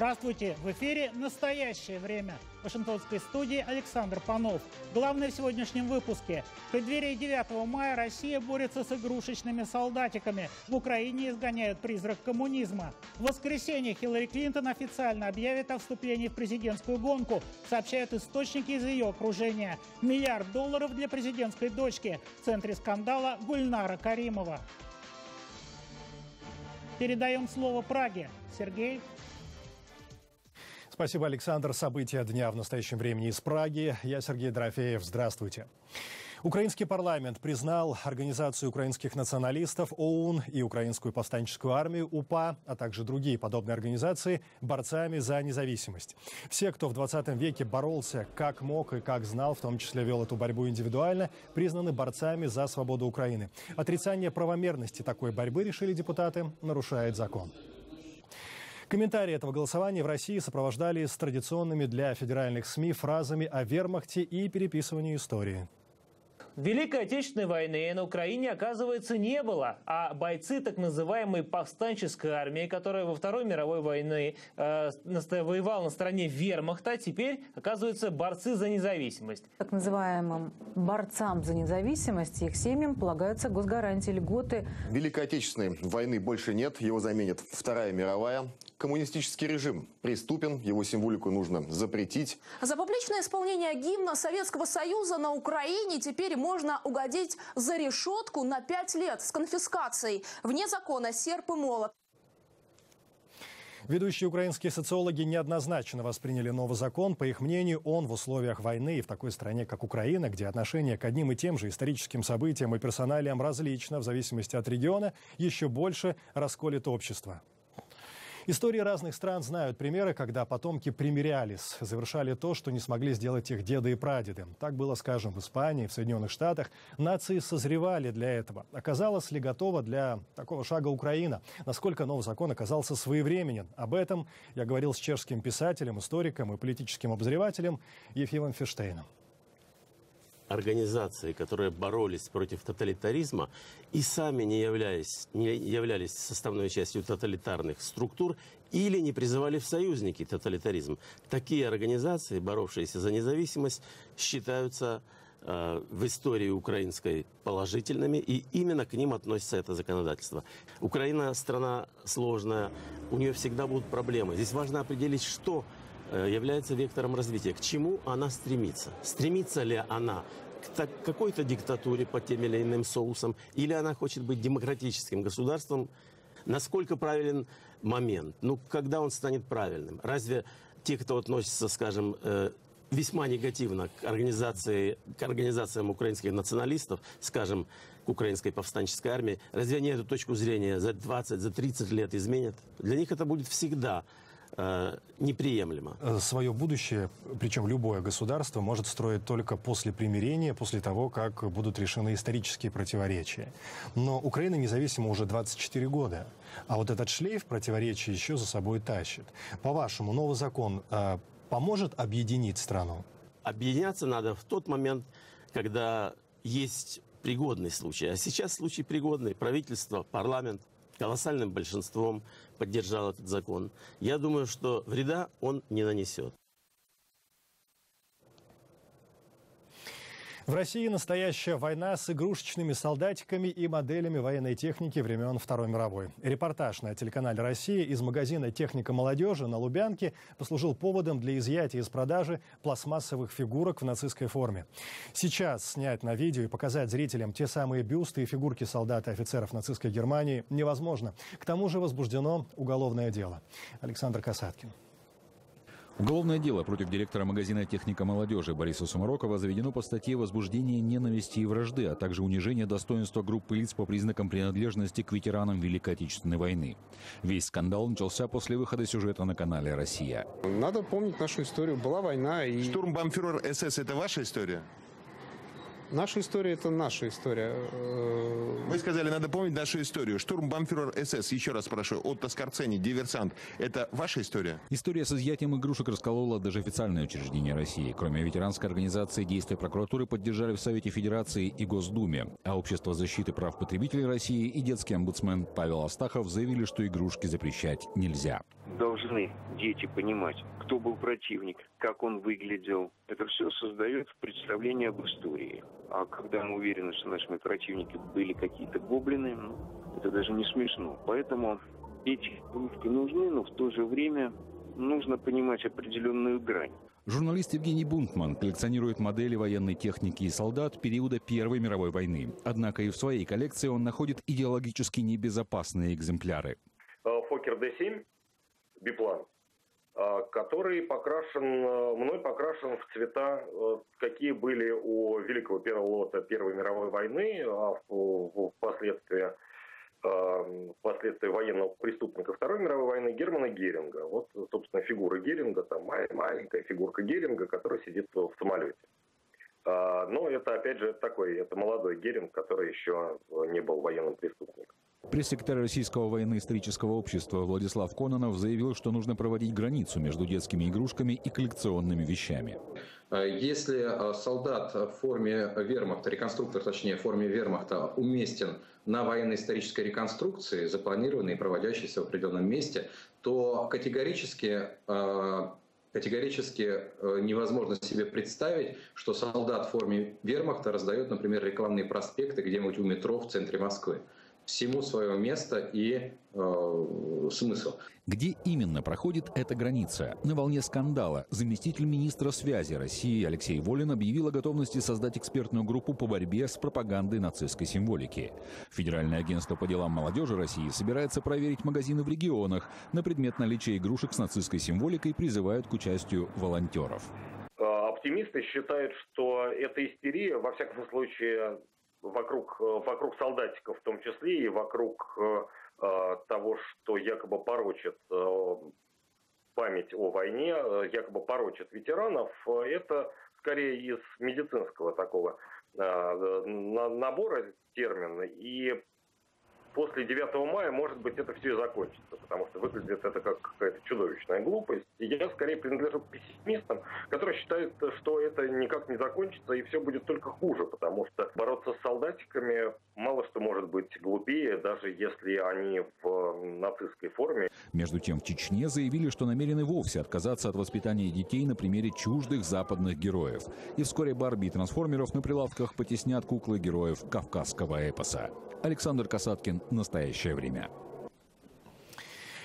Здравствуйте! В эфире «Настоящее время». В Вашингтонской студии Александр Панов. Главное в сегодняшнем выпуске. В преддверии 9 мая Россия борется с игрушечными солдатиками. В Украине изгоняют призрак коммунизма. В воскресенье Хиллари Клинтон официально объявит о вступлении в президентскую гонку, сообщают источники из ее окружения. $1 миллиард для президентской дочки. В центре скандала Гульнара Каримова. Передаем слово Праге. Сергей. Спасибо, Александр. События дня в настоящем времени из Праги. Я Сергей Дорофеев. Здравствуйте. Украинский парламент признал Организацию украинских националистов ОУН и Украинскую повстанческую армию УПА, а также другие подобные организации борцами за независимость. Все, кто в 20 веке боролся как мог и как знал, в том числе вел эту борьбу индивидуально, признаны борцами за свободу Украины. Отрицание правомерности такой борьбы, решили депутаты, нарушает закон. Комментарии этого голосования в России сопровождались традиционными для федеральных СМИ фразами о вермахте и переписывании истории. Великой Отечественной войны на Украине, оказывается, не было, а бойцы так называемой повстанческой армии, которая во Второй мировой войне воевала на стороне вермахта, теперь, оказывается, борцы за независимость. Так называемым борцам за независимость и их семьям полагаются госгарантии, льготы. Великой Отечественной войны больше нет, его заменит Вторая мировая. Коммунистический режим преступен, его символику нужно запретить. За публичное исполнение гимна Советского Союза на Украине теперь можно угодить за решетку на 5 лет с конфискацией. Вне закона серп и молот. Ведущие украинские социологи неоднозначно восприняли новый закон. По их мнению, он в условиях войны и в такой стране, как Украина, где отношение к одним и тем же историческим событиям и персоналиям различно в зависимости от региона, еще больше расколет общество. Истории разных стран знают примеры, когда потомки примирялись, завершали то, что не смогли сделать их деды и прадеды. Так было, скажем, в Испании, в Соединенных Штатах. Нации созревали для этого. Оказалась ли готова для такого шага Украина? Насколько новый закон оказался своевременен? Об этом я говорил с чешским писателем, историком и политическим обозревателем Ефимом Ферштейном. Организации, которые боролись против тоталитаризма и сами не являлись составной частью тоталитарных структур или не призывали в союзники тоталитаризм. Такие организации, боровшиеся за независимость, считаются в истории украинской положительными, и именно к ним относится это законодательство. Украина страна сложная, у нее всегда будут проблемы. Здесь важно определить, что является вектором развития. К чему она стремится? Стремится ли она к какой-то диктатуре под тем или иным соусом, или она хочет быть демократическим государством? Насколько правилен момент? Ну, когда он станет правильным? Разве те, кто относится, скажем, весьма негативно к организациям украинских националистов, скажем, к украинской повстанческой армии, разве они эту точку зрения за 20, за 30 лет изменят? Для них это будет всегда неприемлемо. Свое будущее, причем любое государство, может строить только после примирения, после того, как будут решены исторические противоречия. Но Украина независима уже 24 года. А вот этот шлейф противоречий еще за собой тащит. По-вашему, новый закон поможет объединить страну? Объединяться надо в тот момент, когда есть пригодный случай. А сейчас случай пригодный. Правительство, парламент колоссальным большинством поддержал этот закон. Я думаю, что вреда он не нанесет. В России настоящая война с игрушечными солдатиками и моделями военной техники времен Второй мировой. Репортаж на телеканале «Россия» из магазина «Техника молодежи» на Лубянке послужил поводом для изъятия из продажи пластмассовых фигурок в нацистской форме. Сейчас снять на видео и показать зрителям те самые бюсты и фигурки солдат и офицеров нацистской Германии невозможно. К тому же возбуждено уголовное дело. Александр Касаткин. Уголовное дело против директора магазина «Техника молодежи» Бориса Сумарокова заведено по статье «Возбуждение ненависти и вражды», а также унижение достоинства группы лиц по признакам принадлежности к ветеранам Великой Отечественной войны. Весь скандал начался после выхода сюжета на канале «Россия». Надо помнить нашу историю. Была война и... Штурмбанфюрер СС – это ваша история? Наша история – это наша история. Вы сказали, надо помнить нашу историю. Штурмбанфюрер СС, еще раз спрашиваю, Отто Скорцени, диверсант. Это ваша история? История с изъятием игрушек расколола даже официальные учреждения России. Кроме ветеранской организации, действия прокуратуры поддержали в Совете Федерации и Госдуме. А Общество защиты прав потребителей России и детский омбудсмен Павел Астахов заявили, что игрушки запрещать нельзя. Должны дети понимать, кто был противник, как он выглядел. Это все создает представление об истории. А когда мы уверены, что нашими противниками были какие-то гоблины, это даже не смешно. Поэтому эти игрушки нужны, но в то же время нужно понимать определенную грань. Журналист Евгений Бунтман коллекционирует модели военной техники и солдат периода Первой мировой войны. Однако и в своей коллекции он находит идеологически небезопасные экземпляры. Фокер Д-7, биплан, который мной покрашен в цвета, какие были у великого первого лота Первой мировой войны, а впоследствии военного преступника Второй мировой войны Германа Геринга. Вот, собственно, фигура Геринга, там маленькая фигурка Геринга, которая сидит в самолете. Но это, опять же, это молодой Геринг, который еще не был военным преступником. Пресс-секретарь Российского военно-исторического общества Владислав Кононов заявил, что нужно проводить границу между детскими игрушками и коллекционными вещами. Если солдат в форме вермахта, реконструктор, точнее, в форме вермахта уместен на военно-исторической реконструкции, запланированной и проводящейся в определенном месте, то категорически невозможно себе представить, что солдат в форме вермахта раздает, например, рекламные проспекты где-нибудь у метро в центре Москвы. Всему свое место и смысл. Где именно проходит эта граница? На волне скандала заместитель министра связи России Алексей Волин объявил о готовности создать экспертную группу по борьбе с пропагандой нацистской символики. Федеральное агентство по делам молодежи России собирается проверить магазины в регионах на предмет наличия игрушек с нацистской символикой и призывают к участию волонтеров. Оптимисты считают, что эта истерия, во всяком случае, вокруг солдатиков в том числе и вокруг того, что якобы порочит память о войне, якобы порочит ветеранов, это скорее из медицинского такого набора термина. И после 9 мая, может быть, это все и закончится, потому что выглядит это как какая-то чудовищная глупость. И я скорее принадлежу к пессимистам, которые считают, что это никак не закончится и все будет только хуже, потому что бороться с солдатиками мало что может быть глупее, даже если они в нацистской форме. Между тем в Чечне заявили, что намерены вовсе отказаться от воспитания детей на примере чуждых западных героев. И вскоре Барби и трансформеров на прилавках потеснят куклы героев кавказского эпоса. Александр Касаткин. Настоящее время.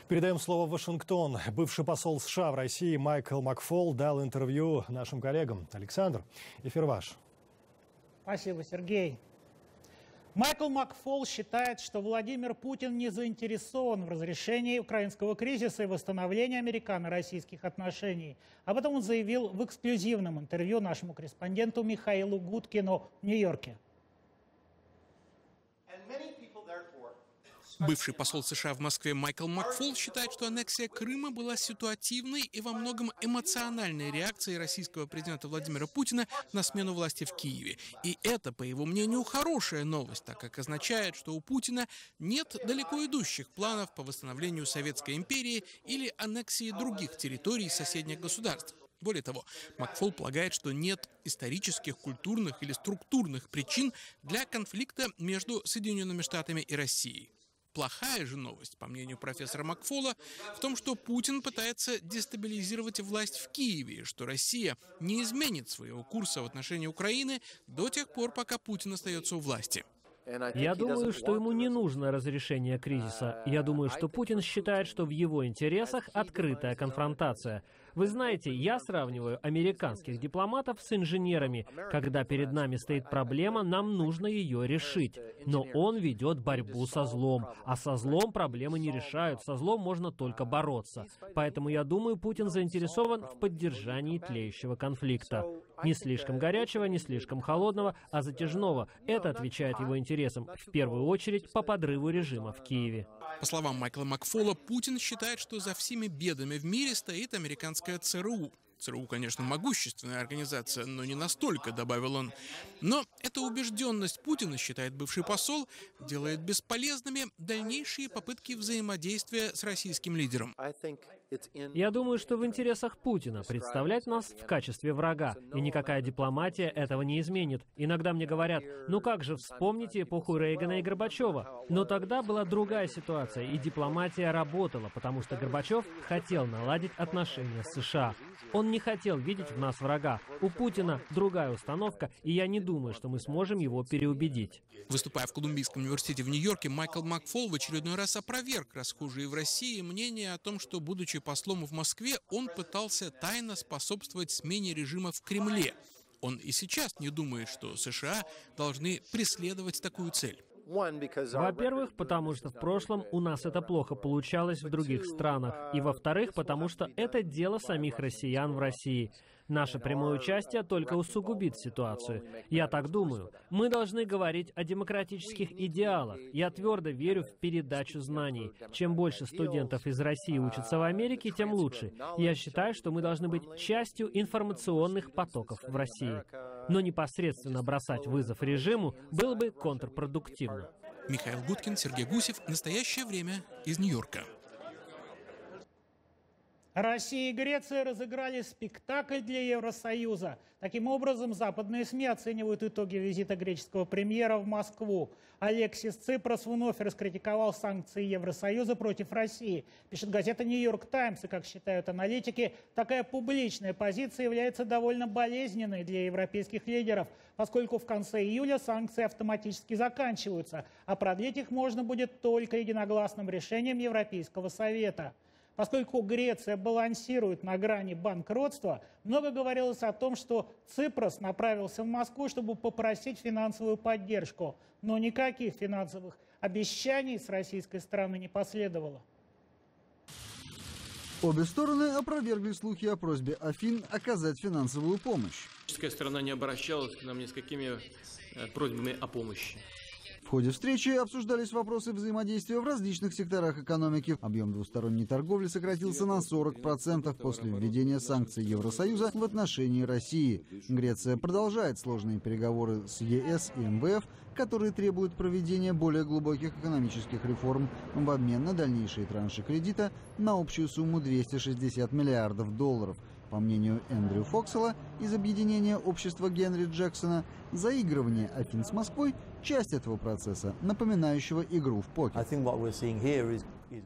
Передаем слово в Вашингтон. Бывший посол США в России Майкл Макфол дал интервью нашим коллегам. Александр, эфир ваш. Спасибо, Сергей. Майкл Макфол считает, что Владимир Путин не заинтересован в разрешении украинского кризиса и восстановлении американо-российских отношений. Об этом он заявил в эксклюзивном интервью нашему корреспонденту Михаилу Гудкину в Нью-Йорке. Бывший посол США в Москве Майкл Макфол считает, что аннексия Крыма была ситуативной и во многом эмоциональной реакцией российского президента Владимира Путина на смену власти в Киеве. И это, по его мнению, хорошая новость, так как означает, что у Путина нет далеко идущих планов по восстановлению Советской империи или аннексии других территорий соседних государств. Более того, Макфол полагает, что нет исторических, культурных или структурных причин для конфликта между Соединенными Штатами и Россией. Плохая же новость, по мнению профессора Макфола, в том, что Путин пытается дестабилизировать власть в Киеве, что Россия не изменит своего курса в отношении Украины до тех пор, пока Путин остается у власти. Я думаю, что ему не нужно разрешение кризиса. Я думаю, что Путин считает, что в его интересах открытая конфронтация. Вы знаете, я сравниваю американских дипломатов с инженерами. Когда перед нами стоит проблема, нам нужно ее решить. Но он ведет борьбу со злом. А со злом проблемы не решают. Со злом можно только бороться. Поэтому я думаю, Путин заинтересован в поддержании тлеющего конфликта. Не слишком горячего, не слишком холодного, а затяжного. Это отвечает его интересам, в первую очередь, по подрыву режима в Киеве. По словам Майкла Макфола, Путин считает, что за всеми бедами в мире стоит американская ЦРУ. ЦРУ, конечно, могущественная организация, но не настолько, добавил он. Но эта убежденность Путина, считает бывший посол, делает бесполезными дальнейшие попытки взаимодействия с российским лидером. Я думаю, что в интересах Путина представлять нас в качестве врага, и никакая дипломатия этого не изменит. Иногда мне говорят, ну как же, вспомните эпоху Рейгана и Горбачева. Но тогда была другая ситуация, и дипломатия работала, потому что Горбачев хотел наладить отношения с США. Он не хотел видеть в нас врага. У Путина другая установка, и я не думаю, что мы сможем его переубедить. Выступая в Колумбийском университете в Нью-Йорке, Майкл Макфол в очередной раз опроверг расхожие в России мнение о том, что, будучи послом в Москве, он пытался тайно способствовать смене режима в Кремле. Он и сейчас не думает, что США должны преследовать такую цель. Во-первых, потому что в прошлом у нас это плохо получалось в других странах. И во-вторых, потому что это дело самих россиян в России. Наше прямое участие только усугубит ситуацию. Я так думаю. Мы должны говорить о демократических идеалах. Я твердо верю в передачу знаний. Чем больше студентов из России учатся в Америке, тем лучше. Я считаю, что мы должны быть частью информационных потоков в России. Но непосредственно бросать вызов режиму было бы контрпродуктивно. Михаил Гудкин, Сергей Гусев. Настоящее время из Нью-Йорка. Россия и Греция разыграли спектакль для Евросоюза. Таким образом, западные СМИ оценивают итоги визита греческого премьера в Москву. Алексис Ципрос вновь раскритиковал санкции Евросоюза против России. Пишет газета «Нью-Йорк Таймс», и, как считают аналитики, такая публичная позиция является довольно болезненной для европейских лидеров, поскольку в конце июля санкции автоматически заканчиваются, а продлить их можно будет только единогласным решением Европейского совета. Поскольку Греция балансирует на грани банкротства, много говорилось о том, что Ципрос направился в Москву, чтобы попросить финансовую поддержку. Но никаких финансовых обещаний с российской стороны не последовало. Обе стороны опровергли слухи о просьбе Афин оказать финансовую помощь. Греческая сторона не обращалась к нам ни с какими просьбами о помощи. В ходе встречи обсуждались вопросы взаимодействия в различных секторах экономики. Объем двусторонней торговли сократился на 40% после введения санкций Евросоюза в отношении России. Греция продолжает сложные переговоры с ЕС и МВФ, которые требуют проведения более глубоких экономических реформ в обмен на дальнейшие транши кредита на общую сумму $260 миллиардов. По мнению Эндрю Фоксела из объединения общества Генри Джексона, заигрывание Афин с Москвой – часть этого процесса, напоминающего игру в покер.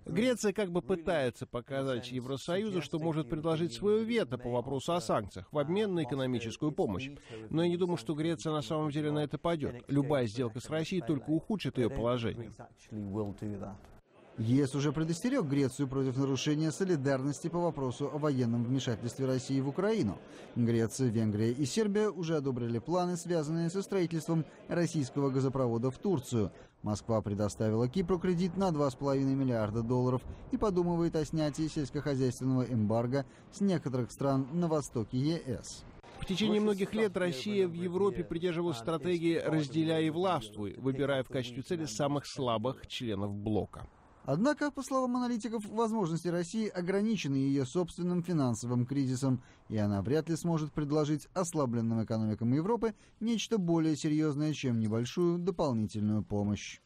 Греция как бы пытается показать Евросоюзу, что может предложить свое вето по вопросу о санкциях в обмен на экономическую помощь. Но я не думаю, что Греция на самом деле на это пойдет. Любая сделка с Россией только ухудшит ее положение. ЕС уже предостерег Грецию против нарушения солидарности по вопросу о военном вмешательстве России в Украину. Греция, Венгрия и Сербия уже одобрили планы, связанные со строительством российского газопровода в Турцию. Москва предоставила Кипру кредит на $2,5 миллиарда и подумывает о снятии сельскохозяйственного эмбарго с некоторых стран на востоке ЕС. В течение многих лет Россия в Европе придерживалась стратегии «разделяй и властвуй», выбирая в качестве цели самых слабых членов блока. Однако, по словам аналитиков, возможности России ограничены ее собственным финансовым кризисом, и она вряд ли сможет предложить ослабленным экономикам Европы нечто более серьезное, чем небольшую дополнительную помощь.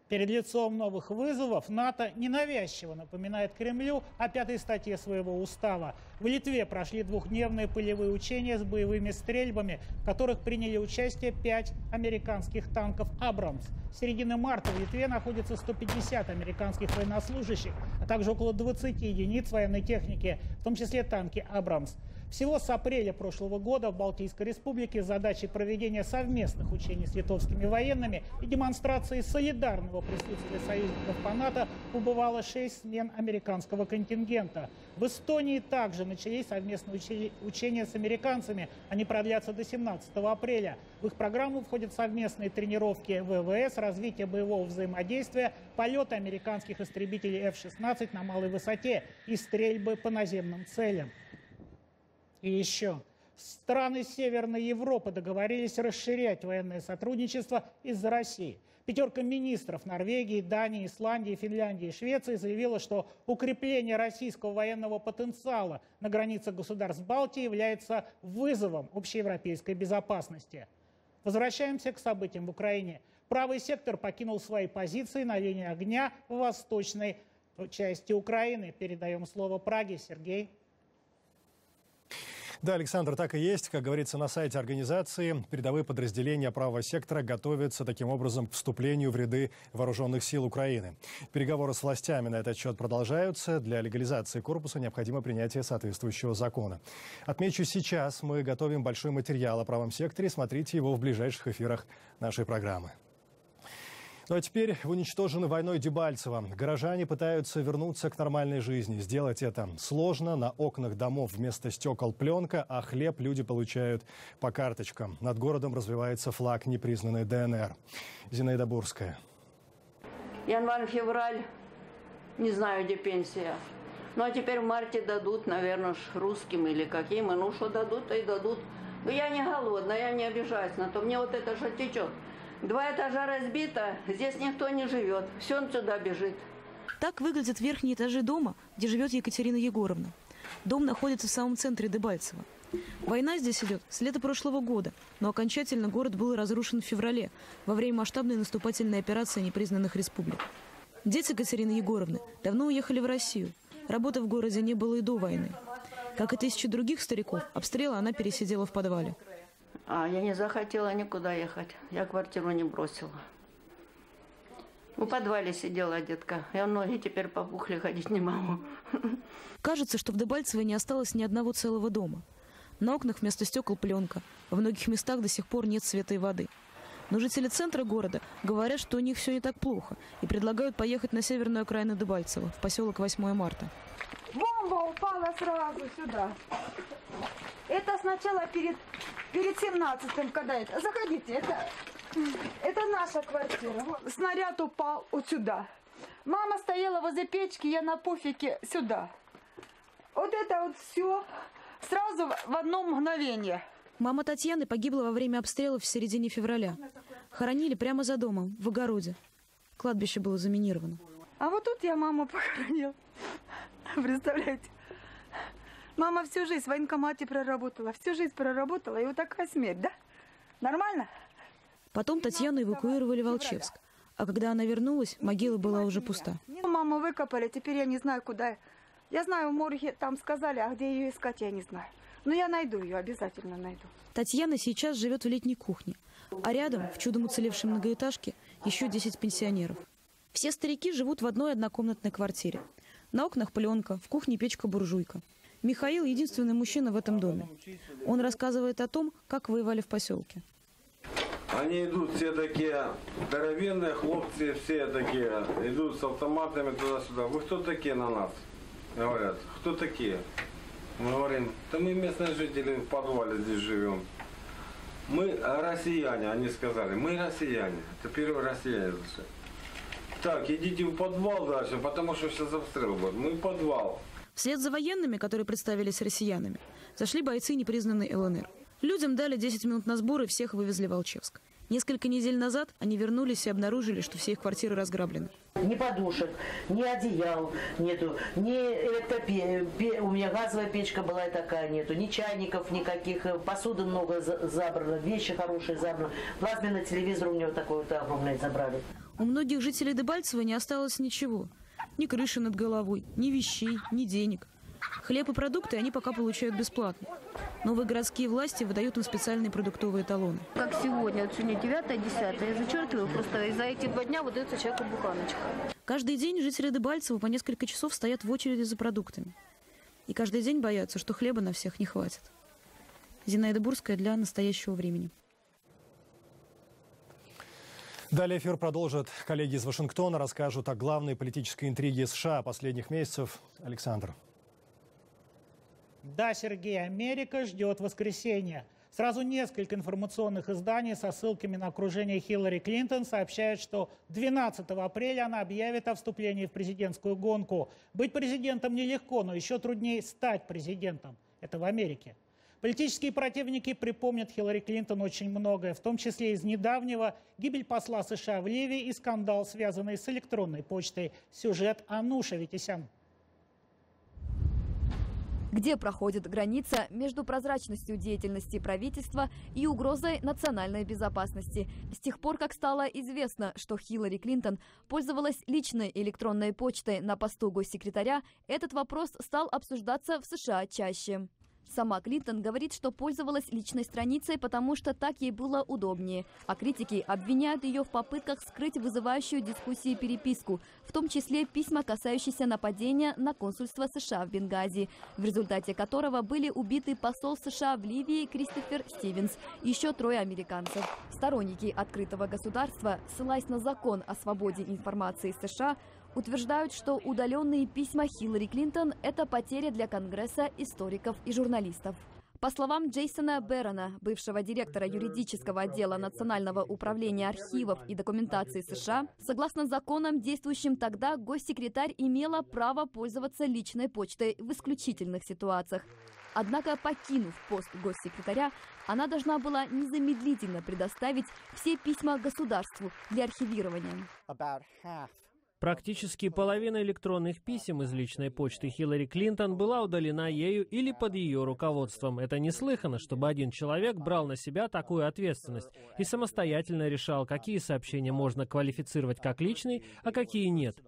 Перед лицом новых вызовов НАТО ненавязчиво напоминает Кремлю о 5-й статье своего устава. В Литве прошли двухдневные полевые учения с боевыми стрельбами, в которых приняли участие 5 американских танков «Абрамс». С середины марта в Литве находится 150 американских военнослужащих, а также около 20 единиц военной техники, в том числе танки «Абрамс». Всего с апреля прошлого года в Балтийской республике с задачей проведения совместных учений с литовскими военными и демонстрации солидарного присутствия союзников по НАТО побывало 6 смен американского контингента. В Эстонии также начались совместные учения с американцами. Они продлятся до 17 апреля. В их программу входят совместные тренировки ВВС, развитие боевого взаимодействия, полеты американских истребителей F-16 на малой высоте и стрельбы по наземным целям. И еще. Страны Северной Европы договорились расширять военное сотрудничество из-за России. Пятерка министров Норвегии, Дании, Исландии, Финляндии и Швеции заявила, что укрепление российского военного потенциала на границах государств Балтии является вызовом общеевропейской безопасности. Возвращаемся к событиям в Украине. Правый сектор покинул свои позиции на линии огня в восточной части Украины. Передаем слово Праге. Сергей. Да, Александр, так и есть. Как говорится на сайте организации, передовые подразделения правого сектора готовятся таким образом к вступлению в ряды вооруженных сил Украины. Переговоры с властями на этот счет продолжаются. Для легализации корпуса необходимо принятие соответствующего закона. Отмечу, сейчас мы готовим большой материал о правом секторе. Смотрите его в ближайших эфирах нашей программы. Ну а теперь в уничтоженной войной Дебальцево. Горожане пытаются вернуться к нормальной жизни. Сделать это сложно. На окнах домов вместо стекол пленка, а хлеб люди получают по карточкам. Над городом развивается флаг непризнанной ДНР. Зинаида Бурская. Январь-февраль, не знаю, где пенсия. Ну а теперь в марте дадут, наверное, русским или каким. Ну что дадут, то и дадут. Но я не голодная, я не обижаюсь на то. Мне вот это же течет. 2 этажа разбито, здесь никто не живет. Все он сюда бежит. Так выглядят верхние этажи дома, где живет Екатерина Егоровна. Дом находится в самом центре Дебальцево. Война здесь идет с лета прошлого года, но окончательно город был разрушен в феврале, во время масштабной наступательной операции непризнанных республик. Дети Екатерины Егоровны давно уехали в Россию. Работы в городе не было и до войны. Как и тысячи других стариков, обстрелы она пересидела в подвале. Я не захотела никуда ехать. Я квартиру не бросила. В подвале сидела детка. Я ноги теперь попухли, ходить не могу. Кажется, что в Дебальцево не осталось ни одного целого дома. На окнах вместо стекол пленка. В многих местах до сих пор нет света и воды. Но жители центра города говорят, что у них все не так плохо, и предлагают поехать на северную окраину Дебальцево, в поселок 8 марта. Бомба упала сразу сюда. Это сначала перед 17-м, когда это. Заходите, это наша квартира. Снаряд упал вот сюда. Мама стояла возле печки, я на пуфике сюда. Вот это вот все сразу в одно мгновение. Мама Татьяны погибла во время обстрелов в середине февраля. Хоронили прямо за домом, в огороде. Кладбище было заминировано. А вот тут я маму похоронила. Представляете? Мама всю жизнь в военкомате проработала. Всю жизнь проработала, и вот такая смерть, да? Нормально? Потом Татьяну эвакуировали в Алчевск. А когда она вернулась, могила была уже пуста. Маму выкопали, теперь я не знаю, куда. Я знаю, в морге там сказали, а где ее искать, я не знаю. Но я найду ее, обязательно найду. Татьяна сейчас живет в летней кухне. А рядом, в чудом уцелевшей многоэтажке, еще 10 пенсионеров. Все старики живут в одной однокомнатной квартире. На окнах пленка, в кухне печка-буржуйка. Михаил – единственный мужчина в этом доме. Он рассказывает о том, как воевали в поселке. Они идут все такие здоровенные хлопцы, все такие, идут с автоматами туда-сюда. Вы кто такие на нас? Говорят, кто такие? Мы говорим, да мы местные жители в подвале здесь живем. Мы россияне, они сказали, мы россияне. Это первые россияне зашли. Так, идите в подвал дальше, потому что сейчас обстрел будет. Мы в подвал. Вслед за военными, которые представились россиянами, зашли бойцы непризнанной ЛНР. Людям дали 10 минут на сбор и всех вывезли в Алчевск. Несколько недель назад они вернулись и обнаружили, что все их квартиры разграблены. Ни подушек, ни одеял нету, ни у меня газовая печка была такая нету, ни чайников никаких, посуды много забрано, вещи хорошие забраны, плазменный телевизор у него такой вот огромный забрали. У многих жителей Дебальцева не осталось ничего. Ни крыши над головой, ни вещей, ни денег. Хлеб и продукты они пока получают бесплатно. Новые городские власти выдают им специальные продуктовые талоны. Как сегодня, вот сегодня 9-10, я зачеркиваю просто, и за эти 2 дня выдается человеку буханочка. Каждый день жители Дебальцева по несколько часов стоят в очереди за продуктами. И каждый день боятся, что хлеба на всех не хватит. Зинаида Бурская для «Настоящего времени». Далее эфир продолжат коллеги из Вашингтона, расскажут о главной политической интриге США последних месяцев. Александр. Да, Сергей, Америка ждет воскресенья. Сразу несколько информационных изданий со ссылками на окружение Хиллари Клинтон сообщают, что 12 апреля она объявит о вступлении в президентскую гонку. Быть президентом нелегко, но еще труднее стать президентом. Это в Америке. Политические противники припомнят Хиллари Клинтон очень многое, в том числе из недавнего гибель посла США в Ливии и скандал, связанный с электронной почтой. Сюжет Ануша Витисян. Где проходит граница между прозрачностью деятельности правительства и угрозой национальной безопасности? С тех пор, как стало известно, что Хиллари Клинтон пользовалась личной электронной почтой на посту госсекретаря, этот вопрос стал обсуждаться в США чаще. Сама Клинтон говорит, что пользовалась личной страницей, потому что так ей было удобнее. А критики обвиняют ее в попытках скрыть вызывающую дискуссии переписку, в том числе письма, касающиеся нападения на консульство США в Бенгази, в результате которого были убиты посол США в Ливии Кристофер Стивенс и еще 3 американцев. Сторонники открытого государства, ссылаясь на закон о свободе информации США, утверждают, что удаленные письма Хиллари Клинтон – это потеря для Конгресса, историков и журналистов. По словам Джейсона Беррона, бывшего директора юридического отдела Национального управления архивов и документации США, согласно законам, действующим тогда, госсекретарь имела право пользоваться личной почтой в исключительных ситуациях. Однако, покинув пост госсекретаря, она должна была незамедлительно предоставить все письма государству для архивирования. Практически половина электронных писем из личной почты Хиллари Клинтон была удалена ею или под ее руководством. Это неслыханно, чтобы один человек брал на себя такую ответственность и самостоятельно решал, какие сообщения можно квалифицировать как личные, а какие нет.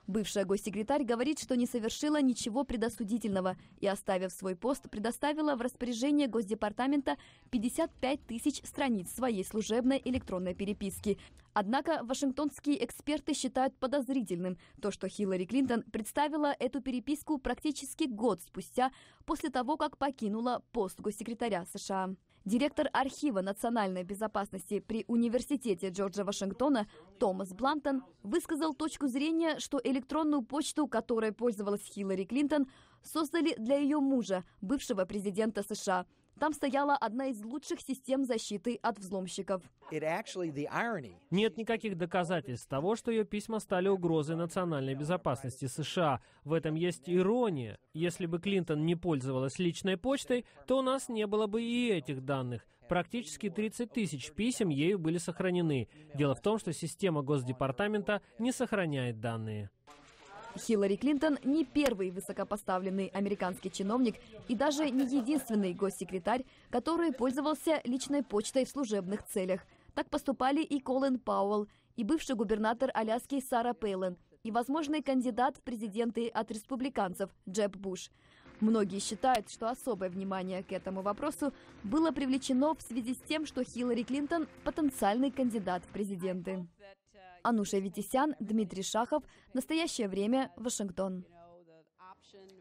Бывшая госсекретарь говорит, что не совершила ничего предосудительного и, оставив свой пост, предоставила в распоряжение Госдепартамента 55 тысяч страниц своей служебной электронной переписки. Однако вашингтонские эксперты считают подозрительным то, что Хиллари Клинтон представила эту переписку практически год спустя после того, как покинула пост госсекретаря США. Директор архива национальной безопасности при Университете Джорджа Вашингтона Томас Блантон высказал точку зрения, что электронную почту, которой пользовалась Хиллари Клинтон, создали для ее мужа, бывшего президента США. Там стояла одна из лучших систем защиты от взломщиков. Нет никаких доказательств того, что ее письма стали угрозой национальной безопасности США. В этом есть ирония. Если бы Клинтон не пользовалась личной почтой, то у нас не было бы и этих данных. Практически 30 тысяч писем ею были сохранены. Дело в том, что система Госдепартамента не сохраняет данные. Хиллари Клинтон не первый высокопоставленный американский чиновник и даже не единственный госсекретарь, который пользовался личной почтой в служебных целях. Так поступали и Колин Пауэлл, и бывший губернатор Аляски Сара Пейлен, и возможный кандидат в президенты от республиканцев Джеб Буш. Многие считают, что особое внимание к этому вопросу было привлечено в связи с тем, что Хиллари Клинтон – потенциальный кандидат в президенты. Ануша Витисян, Дмитрий Шахов. Настоящее время. Вашингтон.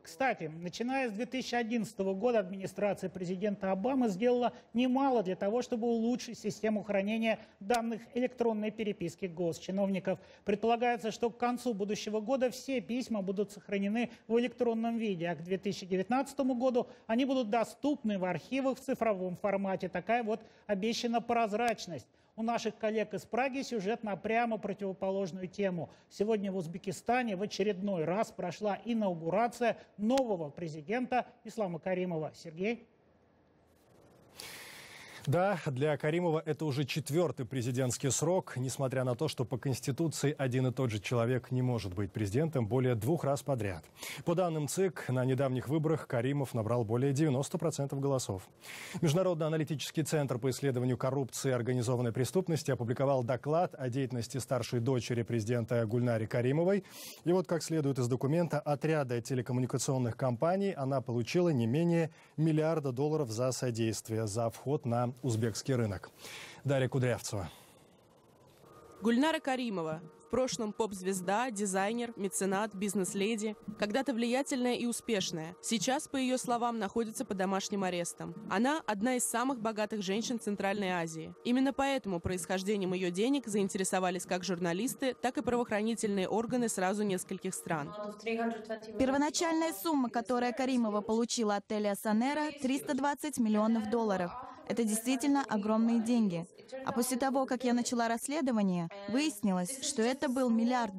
Кстати, начиная с 2011 года администрация президента Обамы сделала немало для того, чтобы улучшить систему хранения данных электронной переписки госчиновников. Предполагается, что к концу будущего года все письма будут сохранены в электронном виде, а к 2019 году они будут доступны в архивах в цифровом формате. Такая вот обещана прозрачность. У наших коллег из Праги сюжет на прямо противоположную тему. Сегодня в Узбекистане в очередной раз прошла инаугурация нового президента Ислама Каримова. Сергей? Да, для Каримова это уже 4-й президентский срок, несмотря на то, что по Конституции один и тот же человек не может быть президентом более 2 раз подряд. По данным ЦИК, на недавних выборах Каримов набрал более 90% голосов. Международный аналитический центр по исследованию коррупции и организованной преступности опубликовал доклад о деятельности старшей дочери президента Гульнари Каримовой. И вот, как следует из документа, от ряда телекоммуникационных компаний она получила не менее $1 миллиарда за содействие, за вход на узбекский рынок. Дарья Кудрявцева. Гульнара Каримова. В прошлом поп-звезда, дизайнер, меценат, бизнес-леди. Когда-то влиятельная и успешная. Сейчас, по ее словам, находится под домашним арестом. Она – одна из самых богатых женщин Центральной Азии. Именно поэтому происхождением ее денег заинтересовались как журналисты, так и правоохранительные органы сразу нескольких стран. Первоначальная сумма, которую Каримова получила от Телиа Санера – $320 миллионов. Это действительно огромные деньги. А после того, как я начала расследование, выяснилось, что это был $1 миллиард.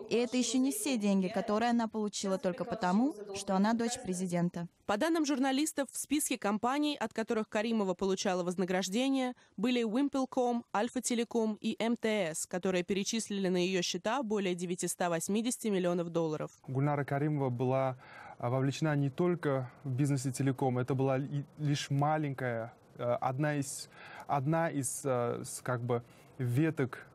И это еще не все деньги, которые она получила только потому, что она дочь президента. По данным журналистов, в списке компаний, от которых Каримова получала вознаграждение, были Wimpel.com, Альфа Телеком и МТС, которые перечислили на ее счета более $980 миллионов. Гульнара Каримова была вовлечена не только в бизнесе телеком, это была лишь маленькая, одна из как бы веток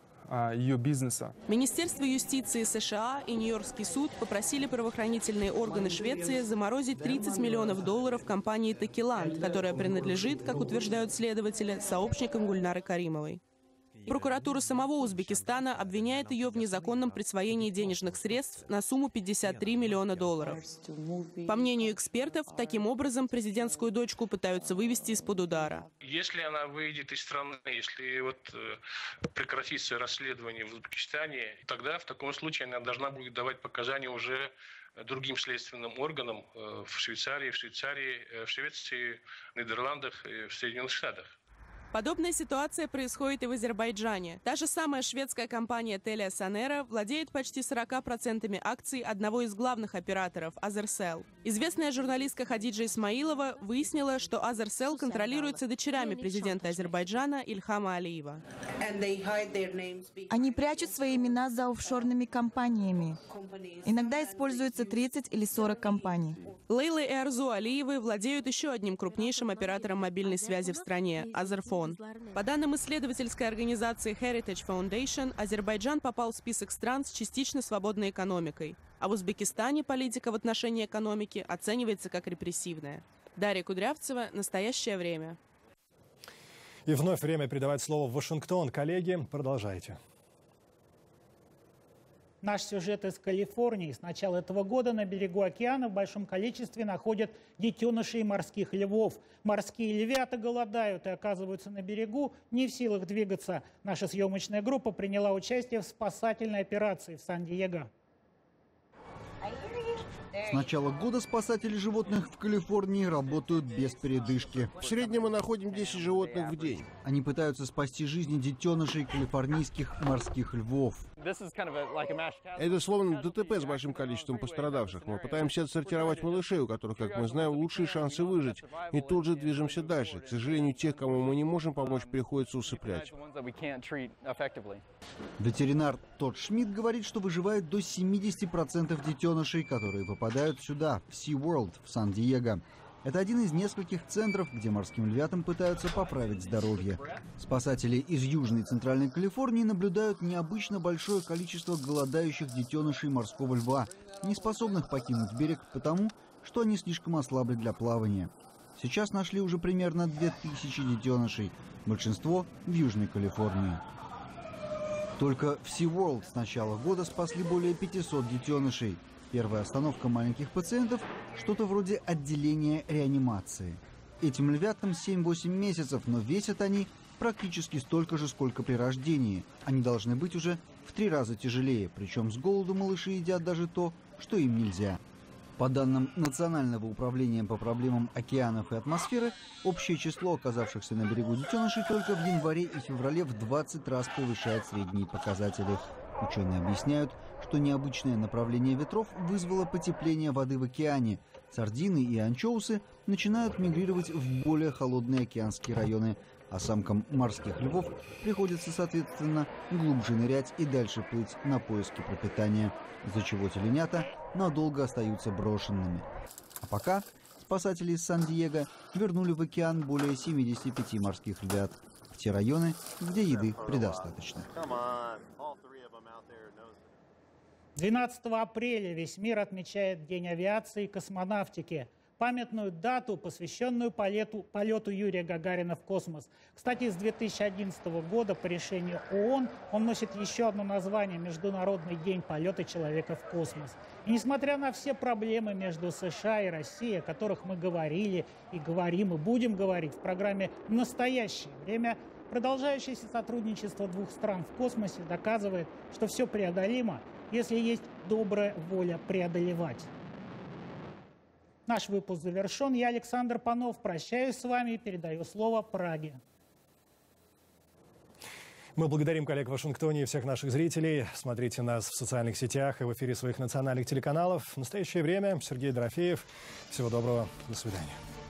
ее бизнеса. Министерство юстиции США и Нью-Йоркский суд попросили правоохранительные органы Швеции заморозить $30 миллионов компании «Текиланд», которая принадлежит, как утверждают следователи, сообщникам Гульнары Каримовой. Прокуратура самого Узбекистана обвиняет ее в незаконном присвоении денежных средств на сумму $53 миллиона. По мнению экспертов, таким образом президентскую дочку пытаются вывести из-под удара. Если она выйдет из страны, если прекратится расследование в Узбекистане, тогда в таком случае она должна будет давать показания уже другим следственным органам в Швеции, в Швеции, в Нидерландах и в Соединенных Штатах. Подобная ситуация происходит и в Азербайджане. Та же самая шведская компания Telia Sonera владеет почти 40% акций одного из главных операторов – Азерсел. Известная журналистка Хадиджа Исмаилова выяснила, что Азерсел контролируется дочерями президента Азербайджана Ильхама Алиева. Они прячут свои имена за офшорными компаниями. Иногда используется 30 или 40 компаний. Лейла и Арзу Алиевы владеют еще одним крупнейшим оператором мобильной связи в стране – Азерфон. По данным исследовательской организации Heritage Foundation, Азербайджан попал в список стран с частично свободной экономикой, а в Узбекистане политика в отношении экономики оценивается как репрессивная. Дарья Кудрявцева, «Настоящее время». И вновь время передавать слово в Вашингтон. Коллеги, продолжайте. Наш сюжет из Калифорнии. С начала этого года на берегу океана в большом количестве находят детенышей морских львов. Морские львята голодают и оказываются на берегу, не в силах двигаться. Наша съемочная группа приняла участие в спасательной операции в Сан-Диего. С начала года спасатели животных в Калифорнии работают без передышки. В среднем мы находим 10 животных в день. Они пытаются спасти жизни детенышей калифорнийских морских львов. Это словно ДТП с большим количеством пострадавших. Мы пытаемся отсортировать малышей, у которых, как мы знаем, лучшие шансы выжить. И тут же движемся дальше. К сожалению, тех, кому мы не можем помочь, приходится усыплять. Ветеринар Тодд Шмидт говорит, что выживает до 70% детенышей, которые попадают сюда, в SeaWorld в Сан-Диего. Это один из нескольких центров, где морским львятам пытаются поправить здоровье. Спасатели из Южной и Центральной Калифорнии наблюдают необычно большое количество голодающих детенышей морского льва, не способных покинуть берег потому, что они слишком ослабли для плавания. Сейчас нашли уже примерно 2000 детенышей, большинство в Южной Калифорнии. Только в SeaWorld с начала года спасли более 500 детенышей. Первая остановка маленьких пациентов – что-то вроде отделения реанимации. Этим львятам 7-8 месяцев, но весят они практически столько же, сколько при рождении. Они должны быть уже в 3 раза тяжелее, причем с голоду малыши едят даже то, что им нельзя. По данным Национального управления по проблемам океанов и атмосферы, общее число оказавшихся на берегу детенышей только в январе и феврале в 20 раз превышает средние показатели. Ученые объясняют, что необычное направление ветров вызвало потепление воды в океане. Сардины и анчоусы начинают мигрировать в более холодные океанские районы, а самкам морских львов приходится, соответственно, глубже нырять и дальше плыть на поиски пропитания, из-за чего теленята надолго остаются брошенными. А пока спасатели из Сан-Диего вернули в океан более 75 морских львят в те районы, где еды предостаточно. 12 апреля весь мир отмечает День авиации и космонавтики. Памятную дату, посвященную полету Юрия Гагарина в космос. Кстати, с 2011 года по решению ООН он носит еще одно название – Международный день полета человека в космос. И несмотря на все проблемы между США и Россией, о которых мы говорили и говорим, и будем говорить в программе «Настоящее время», продолжающееся сотрудничество двух стран в космосе доказывает, что все преодолимо, если есть добрая воля преодолевать. Наш выпуск завершен. Я, Александр Панов, прощаюсь с вами и передаю слово Праге. Мы благодарим коллег в Вашингтоне и всех наших зрителей. Смотрите нас в социальных сетях и в эфире своих национальных телеканалов. В настоящее время Сергей Дорофеев. Всего доброго. До свидания.